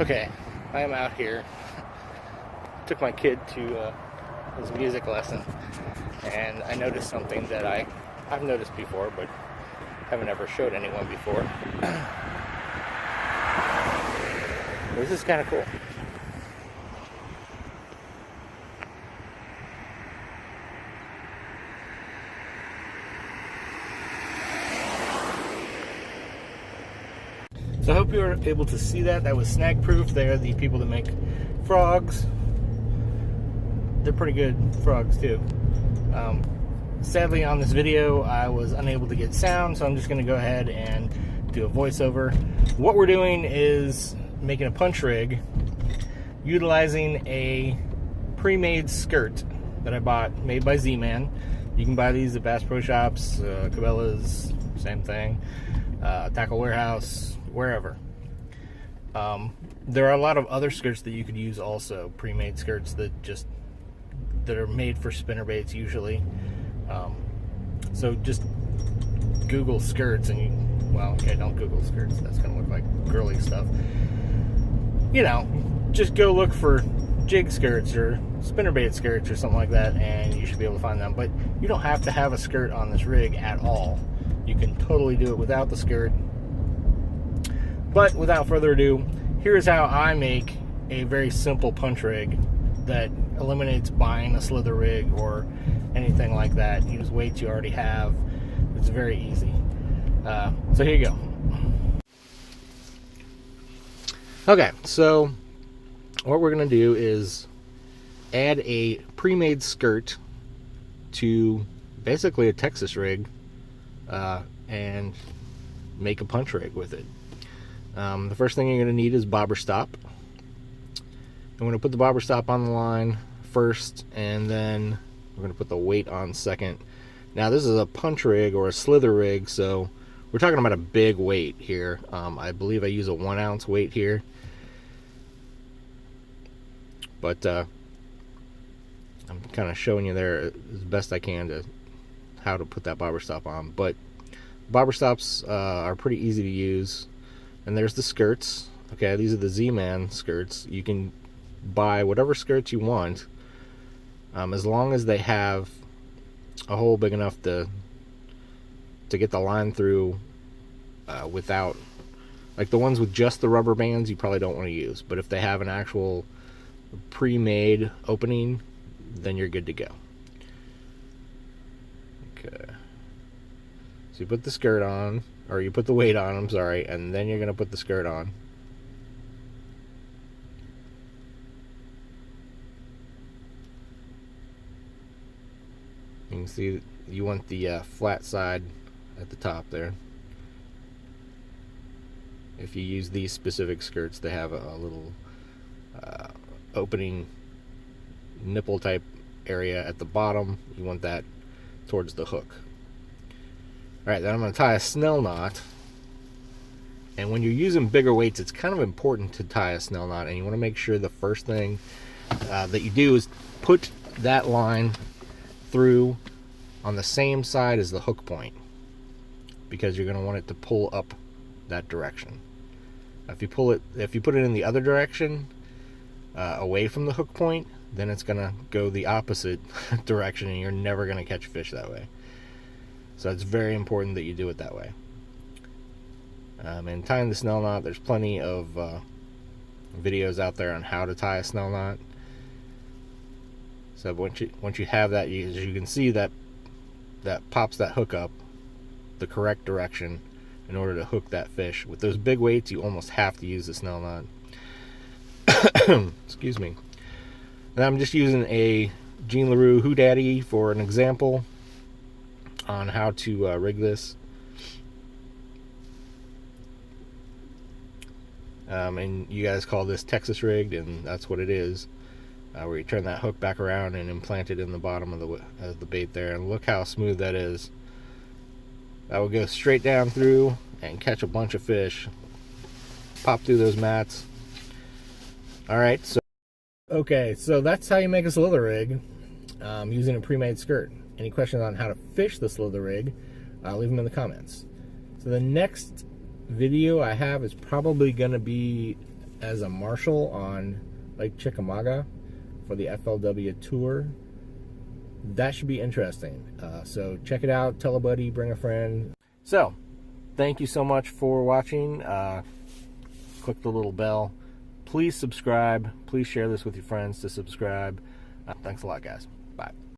Okay, I am out here. Took my kid to his music lesson, and I noticed something that I've noticed before, but haven't ever showed anyone before. This is kind of cool. So I hope you were able to see that. That was snag proof. They're the people that make frogs. They're pretty good frogs too. Sadly on this video I was unable to get sound, so I'm just going to go ahead and do a voiceover. What we're doing is making a punch rig utilizing a pre-made skirt that I bought, made by Z-Man. You can buy these at Bass Pro Shops, Cabela's, same thing, Tackle Warehouse, wherever. There are a lot of other skirts that you could use also, pre-made skirts that are made for spinnerbaits usually. So just Google skirts and don't Google skirts, that's gonna look like girly stuff. You know, just go look for jig skirts or spinnerbait skirts or something like that, and you should be able to find them. But you don't have to have a skirt on this rig at all. You can totally do it without the skirt. But without further ado, here's how I make a very simple punch rig that eliminates buying a slither rig or anything like that. Use weights you already have. It's very easy. So here you go. Okay, so what we're going to do is add a pre-made skirt to basically a Texas rig and make a punch rig with it. The first thing you're going to need is bobber stop. I'm going to put the bobber stop on the line first, and then we're going to put the weight on second. Now this is a punch rig or a slither rig, so we're talking about a big weight here. I believe I use a 1 ounce weight here, but I'm kind of showing you there as best I can to how to put that bobber stop on. But bobber stops are pretty easy to use. And there's the skirts. Okay, these are the Z-Man skirts. You can buy whatever skirts you want, as long as they have a hole big enough to get the line through without, like the ones with just the rubber bands you probably don't want to use, but if they have an actual pre-made opening, then you're good to go. Okay, so you put the skirt on, or you put the weight on, I'm sorry, and then you're going to put the skirt on. You can see you want the flat side at the top there. If you use these specific skirts, they have a little opening nipple type area at the bottom. You want that towards the hook. Alright, then I'm going to tie a snell knot. And when you're using bigger weights, it's kind of important to tie a snell knot, and you want to make sure the first thing that you do is put that line through on the same side as the hook point, because you're going to want it to pull up that direction. If you put it in the other direction, away from the hook point, then it's going to go the opposite direction, and you're never going to catch fish that way. So it's very important that you do it that way. And tying the snell knot, there's plenty of videos out there on how to tie a snell knot. So once you have that, as you can see, that pops that hook up the correct direction in order to hook that fish. With those big weights, you almost have to use the snell knot. Excuse me. And I'm just using a Gene LaRue Who Daddy for an example on how to rig this. And you guys call this Texas rigged, and that's what it is. Where you turn that hook back around and implant it in the bottom of the bait there, and look how smooth that is. That will go straight down through and catch a bunch of fish, pop through those mats. Alright, so that's how you make a slither rig using a pre-made skirt. Any questions on how to fish the slither rig, leave them in the comments. So the next video I have is probably going to be as a marshal on Lake Chickamauga for the FLW tour. That should be interesting. So check it out, tell a buddy, bring a friend. So thank you so much for watching. Click the little bell. Please subscribe. Please share this with your friends to subscribe. Thanks a lot, guys. Bye.